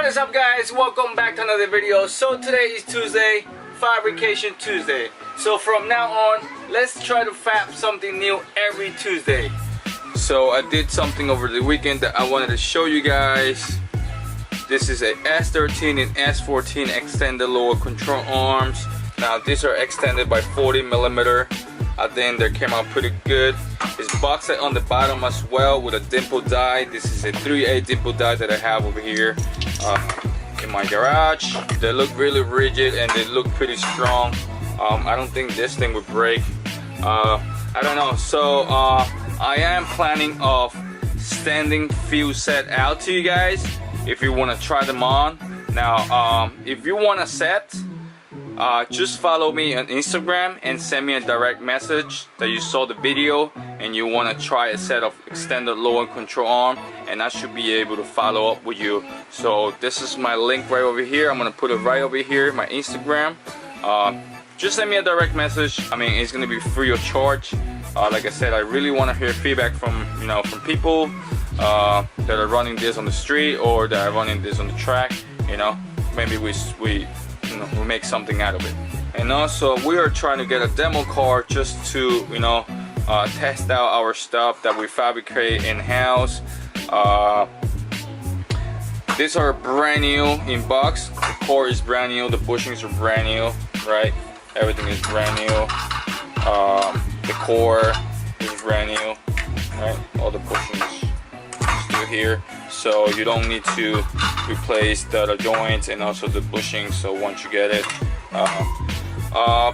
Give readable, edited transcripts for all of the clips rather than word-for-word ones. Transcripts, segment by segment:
What is up, guys? Welcome back to another video. So today is Tuesday, Fabrication Tuesday. So from now on, let's try to fab something new every Tuesday. So I did something over the weekend that I wanted to show you guys. This is a S13 and S14 extended lower control arms. Now these are extended by 40mm. I think they came out pretty good. It's boxed on the bottom as well with a dimple die. This is a 3/8 dimple die that I have over here in my garage. They look really rigid and they look pretty strong. I don't think this thing would break. I don't know. So I am planning of standing few set out to you guys if you want to try them on. Now if you want a set, just follow me on Instagram and send me a direct message that you saw the video and you want to try a set of extended lower control arm, and I should be able to follow up with you. So this is my link right over here. I'm gonna put it right over here, my Instagram. Just send me a direct message. I mean, it's gonna be free of charge. Like I said, I really want to hear feedback from from people that are running this on the street or that are running this on the track. Maybe we make something out of it. And also we are trying to get a demo car just to test out our stuff that we fabricate in-house. These are brand new in box. The core is brand new, the bushings are brand new, right? Everything is brand new. The core is brand new, right? All the bushings still here, so you don't need to replace the joints and also the bushings. So once you get it,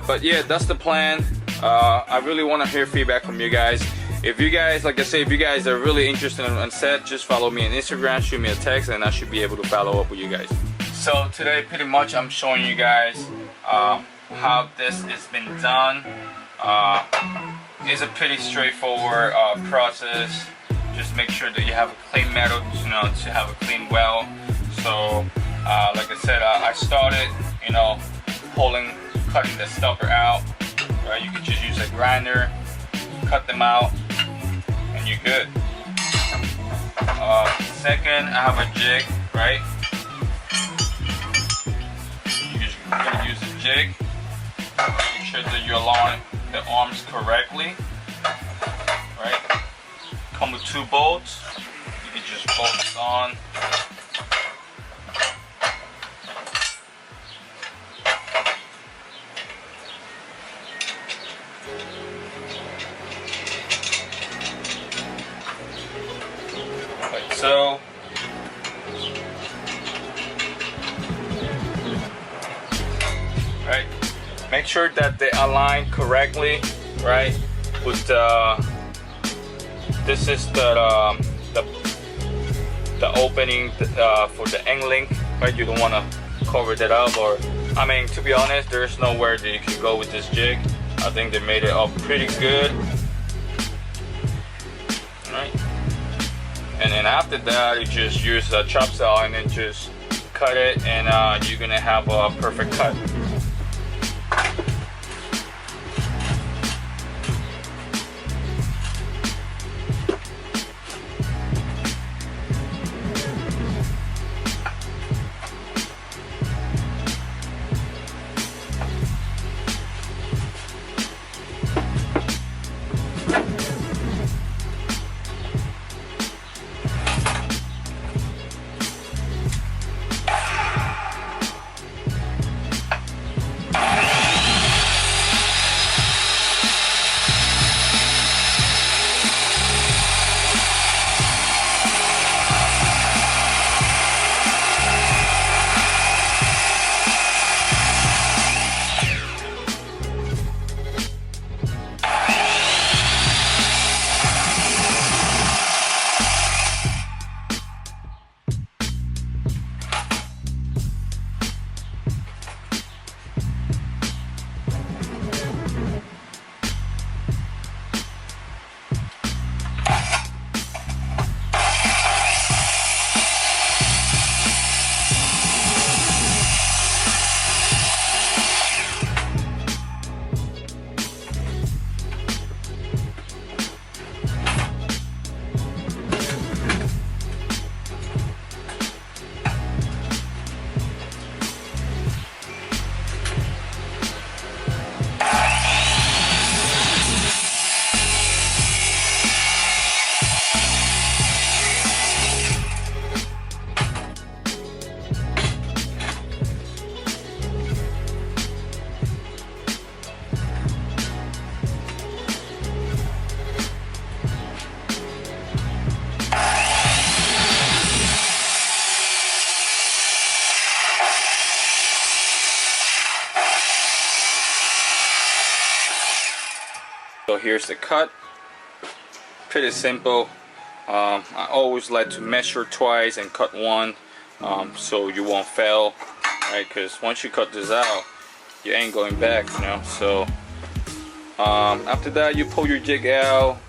but yeah, that's the plan. I really want to hear feedback from you guys. If you guys, like I say, if you guys are really interested in set, just follow me on Instagram, shoot me a text, and I should be able to follow up with you guys. So today pretty much I'm showing you guys how this has been done. It's a pretty straightforward process. Just make sure that you have a clean metal, to have a clean weld. So like I said, I started cutting the stopper out, right? You could just use a grinder, cut them out, and you're good. Second, I have a jig, right? You're gonna use a jig. Make sure that you align the arms correctly, right? Come with 2 bolts. You can just bolt this on. Like so. Right. Make sure that they align correctly, right? With this is the opening for the end link, right? You don't want to cover that up, or I mean, to be honest, there's nowhere that you can go with this jig. I think they made it up pretty good, right? And then after that, you just use a chop saw and then just cut it, and you're gonna have a perfect cut. So here's the cut. Pretty simple. I always like to measure twice and cut one, so you won't fail, right? Because once you cut this out, you ain't going back, you know. So after that, you pull your jig out,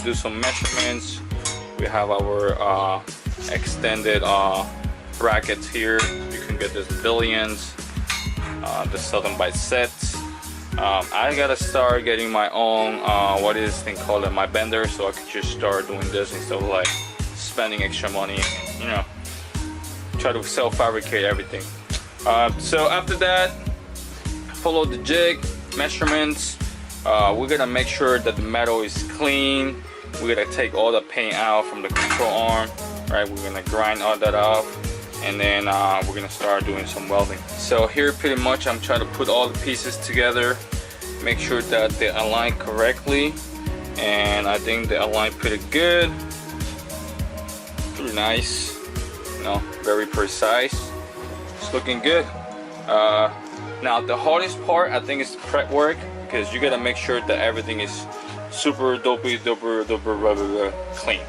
do some measurements. We have our extended brackets here. You can get this billions. They sell them by sets. I gotta start getting my own what is this thing called, my bender, so I could just start doing this instead of like spending extra money, you know, try to self-fabricate everything. So after that, follow the jig measurements. We're gonna make sure that the metal is clean. We're gonna take all the paint out from the control arm, right? We're gonna grind all that off, and then we're gonna start doing some welding. So here pretty much I'm trying to put all the pieces together, make sure that they align correctly, and I think they align pretty good, pretty nice, you know, very precise. It's looking good. Now the hardest part I think is the prep work, because you gotta make sure that everything is super duper clean.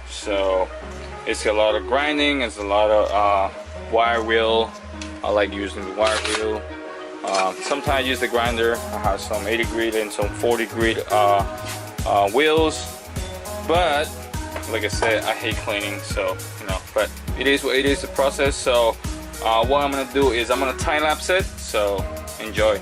So it's a lot of grinding, it's a lot of wire wheel. I like using the wire wheel. Sometimes I use the grinder. I have some 80 grit and some 40 grit wheels, but like I said, I hate cleaning, so you know, but it is what it is, the process. So what I'm gonna do is I'm gonna time lapse it, so enjoy.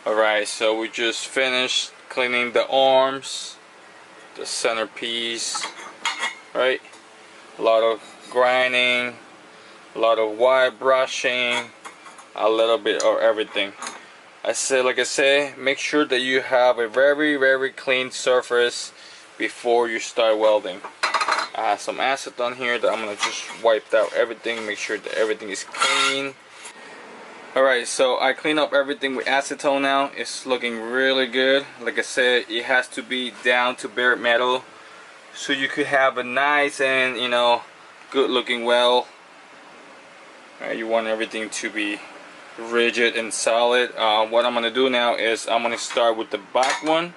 Alright, so we just finished cleaning the arms, the centerpiece, right? A lot of grinding, a lot of wire brushing, a little bit of everything. Like I said, make sure that you have a very clean surface before you start welding. I have some acetone here that I'm gonna just wipe out everything, make sure that everything is clean. Alright, so I clean up everything with acetone now. It's looking really good. Like I said, it has to be down to bare metal, so you could have a nice and, you know, good looking weld. You want everything to be rigid and solid. What I'm gonna do now is I'm gonna start with the back one.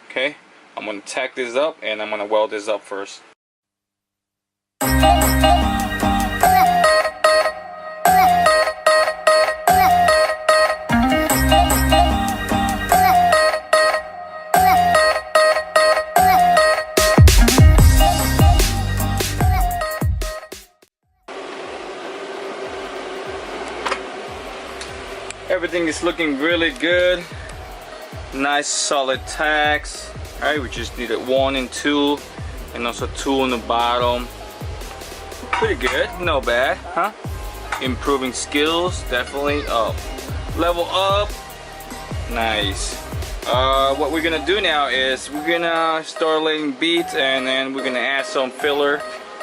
Okay, I'm gonna tack this up and I'm gonna weld this up first. Everything is looking really good. Nice solid tacks. Alright, we just needed 1 and 2, and also 2 on the bottom. Pretty good, no bad, huh? Improving skills, definitely. Oh, level up. Nice. What we're gonna do now is we're gonna start laying beads, and then we're gonna add some filler,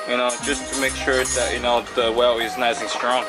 you know, just to make sure that, you know, the weld is nice and strong.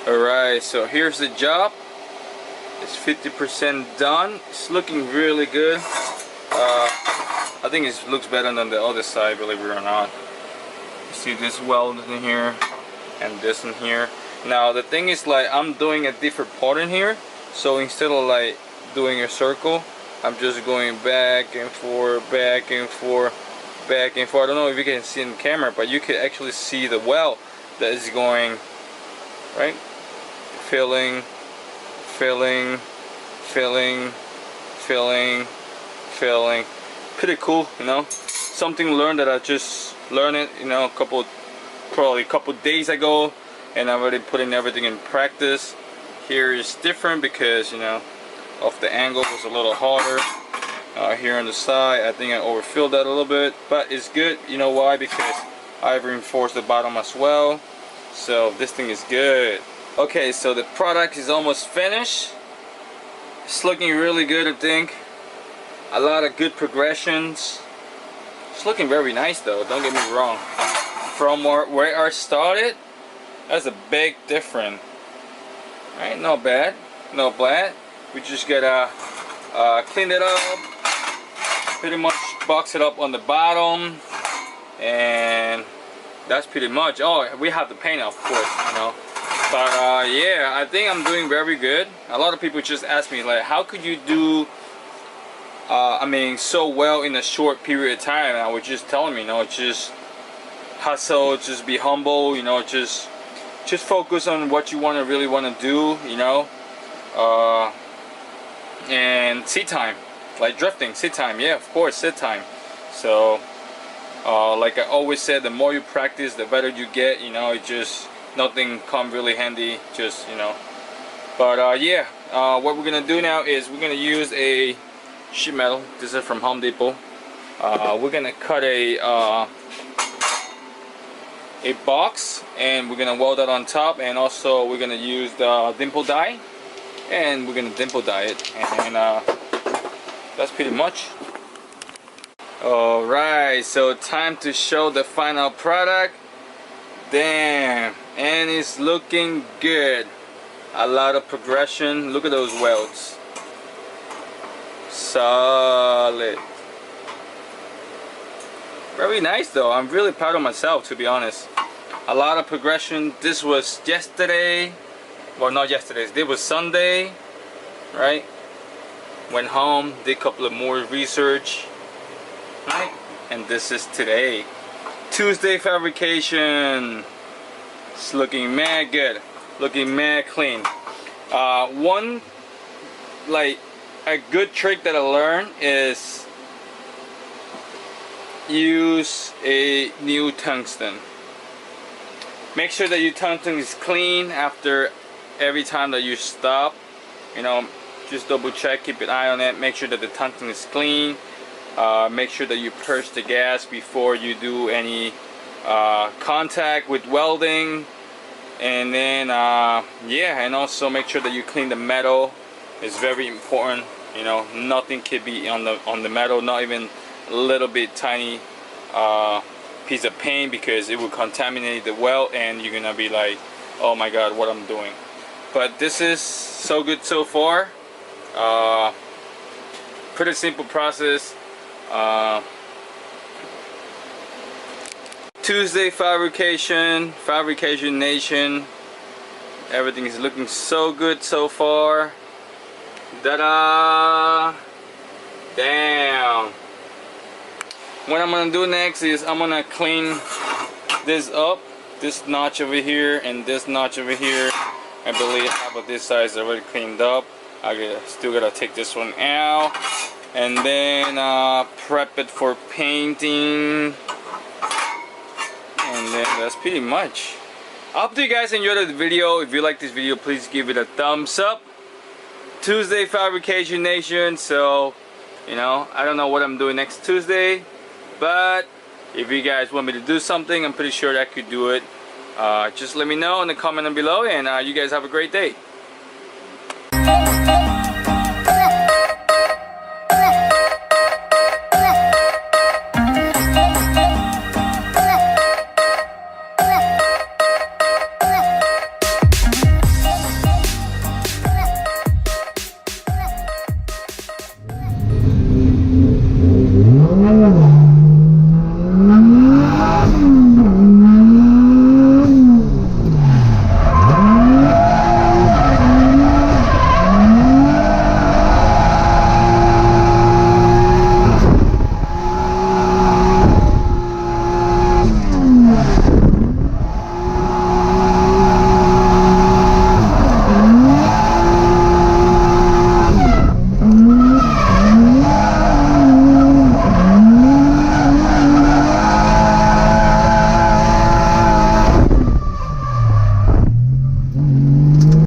Alright, so here's the job. It's 50% done. It's looking really good. I think it looks better than the other side, believe it or not. You see this weld in here and this in here. Now the thing is, like, I'm doing a different pattern here, so instead of like doing a circle, I'm just going back and forth, back and forth, back and forth. I don't know if you can see in the camera, but you can actually see the weld that is going, right? Filling, filling, filling, filling, filling. Pretty cool, you know. Something learned that I just learned it, you know, probably a couple days ago, and I'm already putting everything in practice. Here is different because, you know, of the angle was a little harder. Here on the side, I think I overfilled that a little bit, but it's good. You know why? Because I've reinforced the bottom as well, so this thing is good. Okay, so the product is almost finished. It's looking really good, I think. A lot of good progressions. It's looking very nice though, don't get me wrong. From where I started, that's a big difference. Alright, not bad, not bad. We just gotta clean it up, pretty much box it up on the bottom, and that's pretty much. Oh, we have the paint, of course, you know. But yeah, I think I'm doing very good. A lot of people just ask me, like, how could you do I mean, so well in a short period of time? And I was just telling me, you know, just hustle, just be humble, you know, just focus on what you really want to do, you know. And seat time, like drifting, sit time, yeah, of course, sit time. So like I always said, the more you practice, the better you get, you know. It just, nothing come really handy, just, you know, But yeah, what we're gonna do now is we're gonna use a sheet metal. This is from Home Depot. We're gonna cut a box, and we're gonna weld that on top, and also we're gonna use the dimple die, and we're gonna dimple die it, and that's pretty much. Alright, so time to show the final product. Damn, and it's looking good. A lot of progression. Look at those welds. Solid. Very nice though. I'm really proud of myself, to be honest. A lot of progression. This was yesterday. Well, not yesterday. This was Sunday, right? Went home, did a couple of more research, right? And this is today. Tuesday fabrication. It's looking mad good. Looking mad clean. One, like, a good trick that I learned is use a new tungsten. Make sure that your tungsten is clean after every time that you stop. You know, just double check, keep an eye on it, make sure that the tungsten is clean. Make sure that you purge the gas before you do any contact with welding. And then yeah, and also make sure that you clean the metal. It's very important. You know, nothing could be on the metal, not even a little bit tiny piece of paint, because it will contaminate the weld and you're gonna be like, oh my god, what I'm doing. But this is so good so far. Pretty simple process. Tuesday fabrication nation. Everything is looking so good so far. Ta-da! Damn. What I'm gonna do next is I'm gonna clean this up, this notch over here and this notch over here. I believe half of this side is already cleaned up. Still gotta take this one out, and then prep it for painting, and then that's pretty much. I hope you guys enjoyed the video. If you like this video, please give it a thumbs up. Tuesday fabrication nation. So, you know, I don't know what I'm doing next Tuesday, but if you guys want me to do something, I'm pretty sure that I could do it. Just let me know in the comment below, and you guys have a great day.